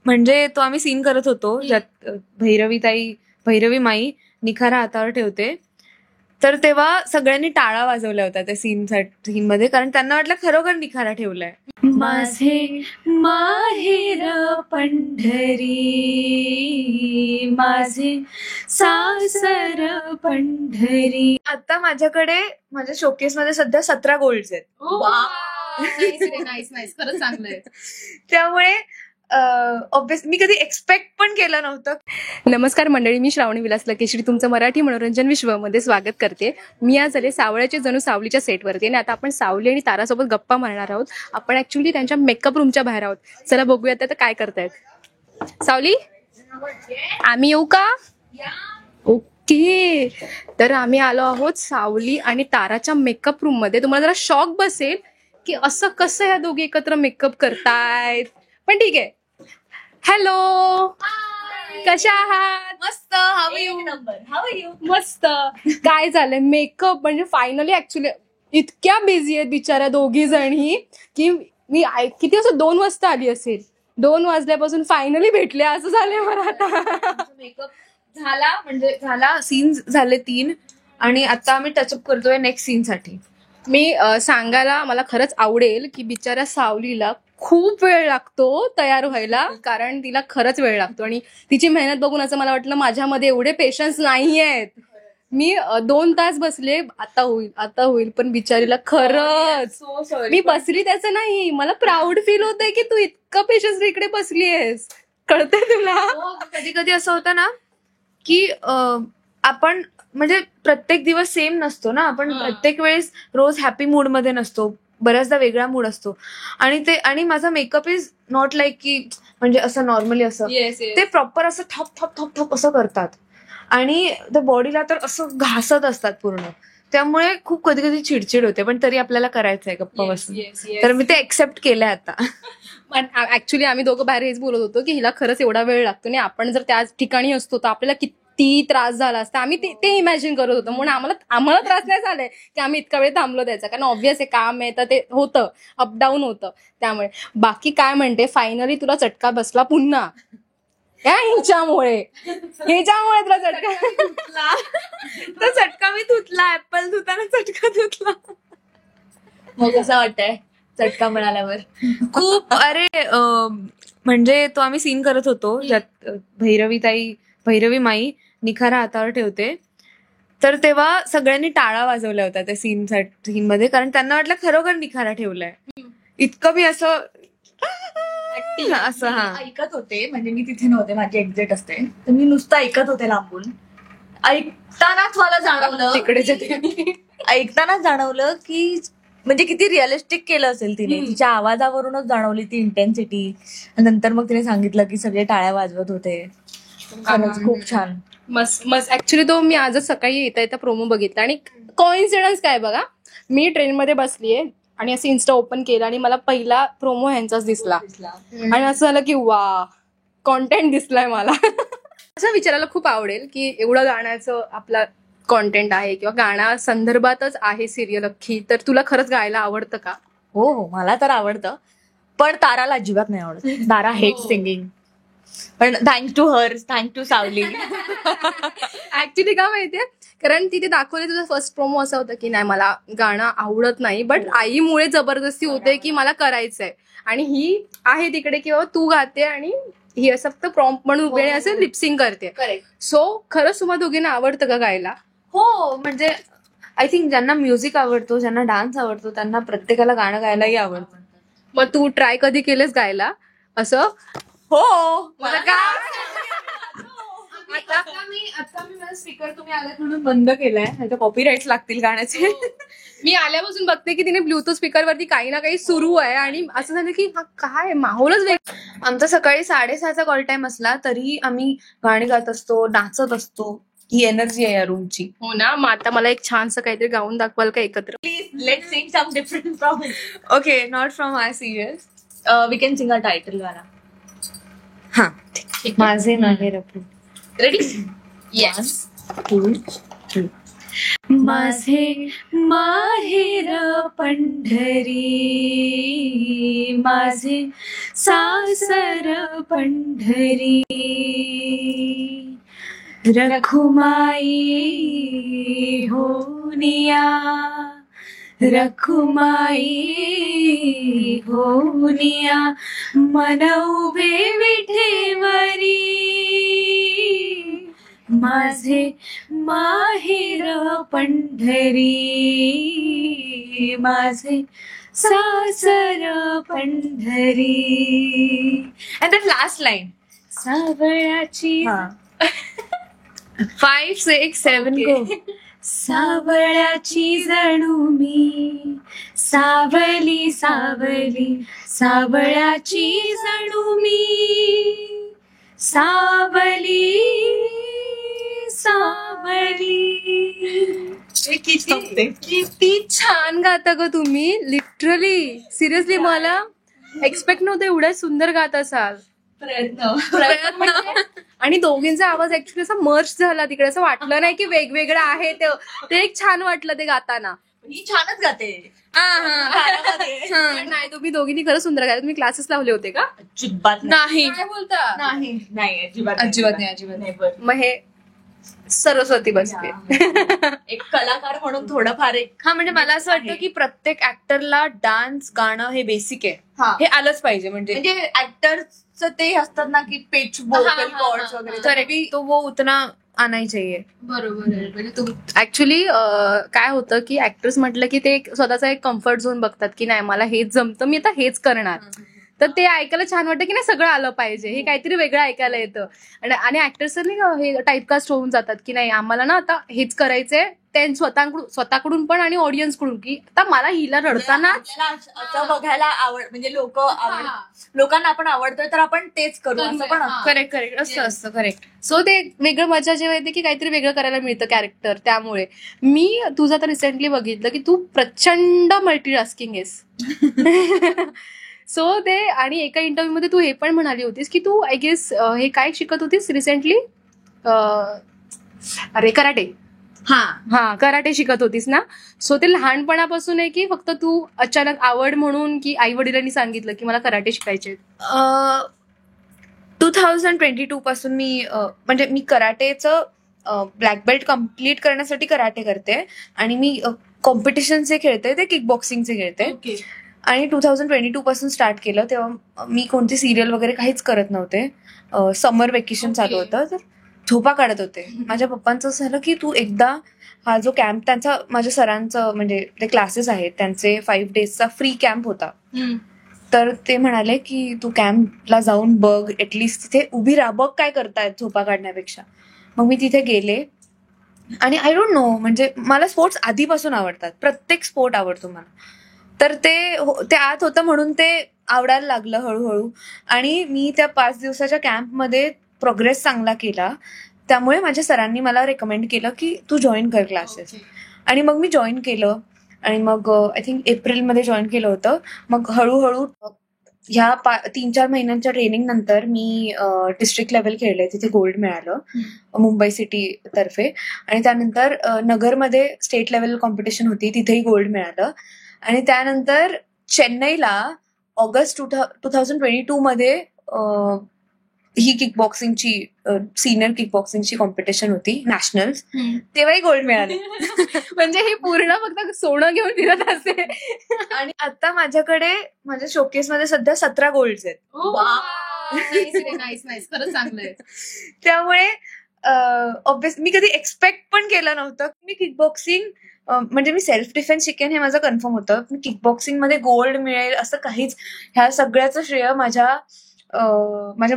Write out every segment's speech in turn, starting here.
म्हणजे तो आम्ही सीन करत होतो ज्यात भैरवी माई निखारा हातावर ठेवते. तर तेव्हा सगळ्यांनी टाळा वाजवल्या होत्या त्या सीन मध्ये, कारण त्यांना वाटलं खरोखर निखारा ठेवलाय. माझे माहेर पंढरी, माझे सासर पंढरी. आता माझ्याकडे माझ्या शोकेस मध्ये सध्या 17 गोल्ड्स आहेत. नाईस खरंच चांगलंय. त्यामुळे ऑब्वियसली मी कधी एक्सपेक्ट पण केलं नव्हतं. नमस्कार मंडळी, मी श्रावणी विलास लकेश्री तुमचं मराठी मनोरंजन विश्वमध्ये स्वागत करते. मी आज आले सावळ्याचे जणू सावलीच्या सेटवरती आणि आता आपण सावली आणि तारासोबत गप्पा मारणार आहोत. आपण ऍक्च्युली त्यांच्या मेकअप रूमच्या बाहेर आहोत. चला बघूयात आता काय करतायत. सावली, आम्ही येऊ का? ओके, तर आम्ही आलो आहोत सावली आणि ताराच्या मेकअप रूम मध्ये. तुम्हाला जरा शॉक बसेल की असं कसं ह्या दोघी एकत्र मेकअप करतायत, पण ठीक आहे. हॅलो, कशा आहात? मस्त. How you? मस्त. काय झालंय मेकअप म्हणजे फायनली ऍक्च्युली इतक्या बिझी आहेत बिचाऱ्या दोघी जणी की मी किती वाजता 2 वाजता आली असेल. 2 वाजल्यापासून फायनली भेटले असं झालंय मला. आता मेकअप झाला सीन झाले 3 आणि आता आम्ही टचअप करतोय नेक्स्ट सीन साठी. मी सांगायला मला खरंच आवडेल की बिचाऱ्या सावलीला खूप वेळ लागतो तयार व्हायला, कारण तिला खरंच वेळ लागतो आणि तिची मेहनत बघून असं मला वाटलं माझ्यामध्ये एवढे पेशन्स नाही आहेत. मी 2 तास बसले, आता होईल, पण बिचारीला खरंच मी बसली त्याचं नाही, मला प्राऊड फील होतंय की तू इतकं पेशन्स इकडे बसली आहेस. कळतंय तुला? कधी कधी असं होतं ना की आपण म्हणजे प्रत्येक दिवस सेम नसतो ना, आपण प्रत्येक वेळेस रोज हॅपी मूड मध्ये नसतो, बऱ्याचदा वेगळा मूड असतो. आणि माझा मेकअप इज नॉट लाईक की म्हणजे असं नॉर्मली असं ते प्रॉपर असं थप थप थप थप असं करतात आणि त्या बॉडीला तर असं घासत असतात पूर्ण. त्यामुळे खूप कधी कधी चिडचिड होते, पण तरी आपल्याला करायचंय गप्पा बसून. तर मी ते एक्सेप्ट केलंय आता. पण ऍक्च्युली आम्ही दोघं बाहेर हेच बोलत होतो की हिला खरंच एवढा वेळ लागतो आणि आपण जर त्या ठिकाणी असतो तर आपल्याला किती त्रास झाला असता. आम्ही ते इमॅजिन करत होतो, म्हणून आम्हाला त्रास नाही झालाय की आम्ही इतका वेळ थांबलो त्याचा, कारण ऑब्व्हियस आहे काम आहे तर ते होतं, अपडाऊन होतं. त्यामुळे बाकी काय म्हणते, फायनली तुला चटका बसला पुन्हा हिच्यामुळे तुला चटका. तो चटका मी धुतला, ऍपल धुताना चटका धुतला. मग कसं वाटतंय चटका मिळाल्यावर? खूप. अरे म्हणजे तो आम्ही सीन करत होतो ज्यात भैरवी माई निखारा हातावर ठेवते. तर तेव्हा सगळ्यांनी टाळा वाजवल्या होत्या त्या सीन मध्ये, कारण त्यांना वाटलं खरोखर निखारा ठेवलाय. इतकं मी असं ऐकत होते, म्हणजे मी तिथे नव्हते, माझी एक्झिट असते, तर मी नुसतं ऐकत होते लांबून. ऐकतानाच मला जाणवलं ऐकतानाच जाणवलं की म्हणजे किती रिअलिस्टिक केलं असेल तिने. तिच्या आवाजावरूनच जाणवली ती इंटेन्सिटी. नंतर मग तिने सांगितलं की सगळे टाळ्या वाजवत होते. खरंच खूप छान, मस्त. ऍक्च्युली तो मी आजच सकाळी येता प्रोमो बघितला आणि कोइन्सिडन्स काय बघा, मी ट्रेनमध्ये बसलीये आणि असं इन्स्टा ओपन केलं आणि मला पहिला प्रोमो ह्यांचाच दिसला आणि असं झालं की वा, कॉन्टेंट दिसलाय मला. असं विचारायला खूप आवडेल की एवढं गाण्याचं आपला कॉन्टेंट आहे किंवा गाण्या संदर्भातच आहे सिरियल अख्खी, तर तुला खरंच गायला आवडतं का? हो, मला तर आवडतं, पण ताराला अजिबात नाही आवडत. तारा हेट सिंगिंग. पण थँक टू सावली. ऍक्च्युली का माहितीये, कारण तिथे दाखवले तुझं फर्स्ट प्रोमो असं होतं की नाही मला गाणं आवडत नाही, बट आईमुळे जबरदस्ती होते की मला करायचंय आणि ही आहे तिकडे की बाबा तू गाते आणि ही असं फक्त प्रॉम्प्ट म्हणून उभे असं लिपसिंग करते. सो खरंच तुम्हाला दोघींना आवडतं का गायला? हो, म्हणजे आय थिंक ज्यांना म्युझिक आवडतो, ज्यांना डान्स आवडतो, त्यांना प्रत्येकाला गाणं गायलाही आवडतं. मग तू ट्राय कधी केलेस गायला असं? हो, आता मी माझा स्पीकर तुम्ही आलात म्हणून बंद केलाय, नाहीतर कॉपीराईट्स लागतील गाण्याचे. मी आल्यापासून बघते की तिने ब्लूटूथ स्पीकरवरती काही ना काही सुरू आहे आणि असं झालं की काय माहोलच वेग. आमचा सकाळी 6:30चा कॉल टाइम असला तरी आम्ही गाणी गात असतो, नाचत असतो. ही एनर्जी आहे या रूमची. हो ना. मग आता मला एक छानसं काहीतरी गाऊन दाखवाल का एकत्र? Please let's sing some different from. Okay, not from my serious. We can sing a title गाणं. हा, माझे माहेर. रेडी? येस. 1, 2, 3. माझे माहेर पंढरी, माझे सासर पंढरी, रखुमाई होनिया, रखुमाई होनिया, मन उभे विठेवरी, माझे माहेर पंढरी, माझे सासर Pandhari. And the last line, सावळ्याची 5, 6, 7 गो. सावळ्याची जणू मी, सावली सावली, सावळ्याची जणू मी, सावली सावली. किती छान गाता ग तुम्ही, लिटरली सिरियसली मला एक्सपेक्ट नव्हतं एवढ्या सुंदर गात असाल. प्रयत्न. आणि दोघींचा आवाज ऍक्च्युली असा मर्ज झाला तिकडे, असं वाटलं नाही की वेगवेगळं आहे ते एक छान वाटलं ते गाताना. ही छानच गाते. पण नाही, तुम्ही दोघींनी खरंच सुंदर गाता. तुम्ही क्लासेस लावले होते का? अजिबात नाही काय बोलता? नाही अजिबात अजिबात नाही. बरं. मग हे सरस्वती बसते. एक कलाकार म्हणून थोडंफार एक हा, म्हणजे मला असं वाटतं की प्रत्येक ऍक्टरला डान्स गाणं हे बेसिक आहे, हे आलंच पाहिजे. म्हणजे ऍक्टरचं ते असतात ना की पिच वोकल कॉर्ड्स वगैरे, तर करेक्ट, तो वो उतना आना ही चाहिए. बरोबर आहे. म्हणजे ऍक्च्युली काय होतं की ऍक्टर्स म्हटलं की ते स्वतःचा एक कम्फर्ट झोन बघतात की नाही मला हेच जमतं, मी आता हेच करणार. तर ते ऐकायला छान वाटतं की नाही सगळं आलं पाहिजे, हे काहीतरी वेगळं ऐकायला येतं. आणि ऍक्टर्स हे टाईपकास्ट होऊन जातात की नाही आम्हाला ना आता हेच करायचंय, ते स्वतःकडून पण आणि ऑडियन्स कडून, की आता मला हिला रडताना असं बघायला म्हणजे लोकांना आपण आवडतोय तर आपण तेच करू असं पण असतं. करेक्ट असतं करेक्ट. सो ते वेगळं मजा जेव्हा येते की काहीतरी वेगळं करायला मिळतं कॅरेक्टर. त्यामुळे मी तुझं आता रिसेंटली बघितलं की तू प्रचंड मल्टीटास्किंग आहेस. सो ते, आणि एका इंटरव्ह्यू मध्ये तू हे पण म्हणाली होतीस की तू आय गेस हे काय शिकत होतीस रिसेंटली, अरे कराटे. हा कराटे शिकत होतीस ना. सो ते लहानपणापासून आहे की फक्त तू अचानक आवड म्हणून, की आई वडिलांनी सांगितलं की मला कराटे शिकायचे? 2022 पासून मी म्हणजे मी कराटेचं ब्लॅक बेल्ट कम्प्लीट करण्यासाठी कराटे करते, आणि मी कॉम्पिटिशनचे खेळते, ते किक बॉक्सिंगचे खेळते. आणि 2022 पासून स्टार्ट केलं. तेव्हा मी कोणती सिरियल वगैरे काहीच करत नव्हते. समर वेकेशन चालू होतं, तर झोपा काढत होते. माझ्या पप्पांचं असं झालं की तू एकदा हा जो कॅम्प त्यांचा, माझ्या सरांचं म्हणजे ते क्लासेस आहेत त्यांचे 5 डेजचा फ्री कॅम्प होता, तर ते म्हणाले की तू कॅम्पला जाऊन बघ, ऍटलिस्ट तिथे उभी राहा, बघ काय करतायत झोपा काढण्यापेक्षा. मग मी तिथे गेले, आणि आय डोंट नो, म्हणजे मला स्पोर्ट्स आधीपासून आवडतात, प्रत्येक स्पोर्ट आवडतो मला. तर ते आत होतं म्हणून ते आवडायला लागलं हळूहळू. आणि मी त्या 5 दिवसाच्या कॅम्पमध्ये प्रोग्रेस चांगला केला, त्यामुळे माझ्या सरांनी मला रेकमेंड केलं की तू जॉईन कर क्लासेस. आणि मग मी जॉईन केलं, आणि मग आय थिंक एप्रिलमध्ये जॉईन केलं होतं. मग हळूहळू ह्या 3-4 महिन्यांच्या ट्रेनिंग नंतर मी डिस्ट्रिक्ट लेवल खेळले, तिथे गोल्ड मिळालं मुंबई सिटी तर्फे. आणि त्यानंतर नगरमध्ये स्टेट लेवल कॉम्पिटिशन होती, तिथेही गोल्ड मिळालं. आणि त्यानंतर चेन्नईला ऑगस्ट 2022 मध्ये ही किक बॉक्सिंगची सिनियर किक बॉक्सिंगची कॉम्पिटिशन होती, नॅशनल्स, तेव्हाही गोल्ड मिळाले. म्हणजे हे पूर्ण फक्त सोनं घेऊन फिरत असते. आणि आता माझ्याकडे माझ्या शोकेसमध्ये सध्या 17 गोल्ड्स आहेत. खरंच चांगलंय. त्यामुळे ऑब्वियस मी कधी एक्सपेक्ट पण केलं नव्हतं. मी किक बॉक्सिंग म्हणजे मी सेल्फ डिफेन्स शिकेन हे माझं कन्फर्म होतं, पण किक बॉक्सिंग मध्ये गोल्ड मिळेल असं काहीच. ह्या सगळ्याचं श्रेय माझ्या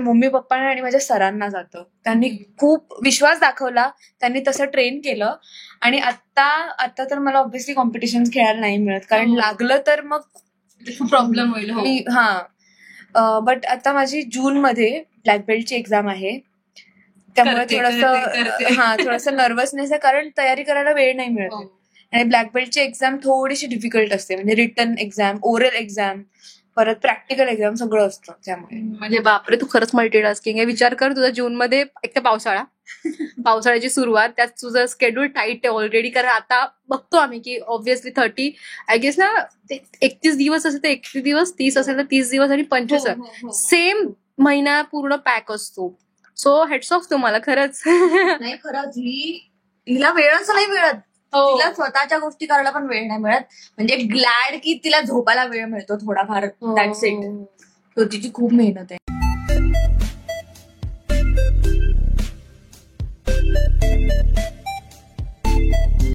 मम्मी पप्पांना आणि माझ्या सरांना जातं. त्यांनी खूप विश्वास दाखवला, त्यांनी तसं ट्रेन केलं. आणि आता तर मला ऑब्व्हियसली कॉम्पिटिशन खेळायला नाही मिळत, कारण लागलं तर मग प्रॉब्लेम होईल. बट आता माझी जूनमध्ये ब्लॅक बेल्टची एक्झाम आहे, त्यामुळे थोडंसं नर्वसनेस आहे, कारण तयारी करायला वेळ नाही मिळत. आणि ब्लॅक बेल्टची एक्झाम थोडीशी डिफिकल्ट असते, म्हणजे रिटन एक्झाम, ओरल एक्झाम, परत प्रॅक्टिकल एक्झाम सगळं असतं. त्यामुळे म्हणजे बापरे, तू खरंच मल्टीटास्किंग आहे. विचार कर, तुझा जून मध्ये एक तर पावसाळा, पावसाळ्याची सुरुवात, त्यात तुझं शेड्यूल टाईट आहे ऑलरेडी, कारण आता बघतो आम्ही की ऑब्व्हियसली 30 आय गेस ना 31 दिवस असेल तर 31 दिवस, 30 असेल तर 30 दिवस आणि 25 सेम महिना पूर्ण पॅक असतो. सो हेड्स ऑफ तुम्हाला खरंच. नाही खरंच हिला वेळच नाही मिळत. तिला स्वतःच्या गोष्टी करायला पण वेळ नाही मिळत. म्हणजे ग्लॅड की तिला झोपायला वेळ मिळतो थोडाफार. That's it. तो तिची खूप मेहनत आहे.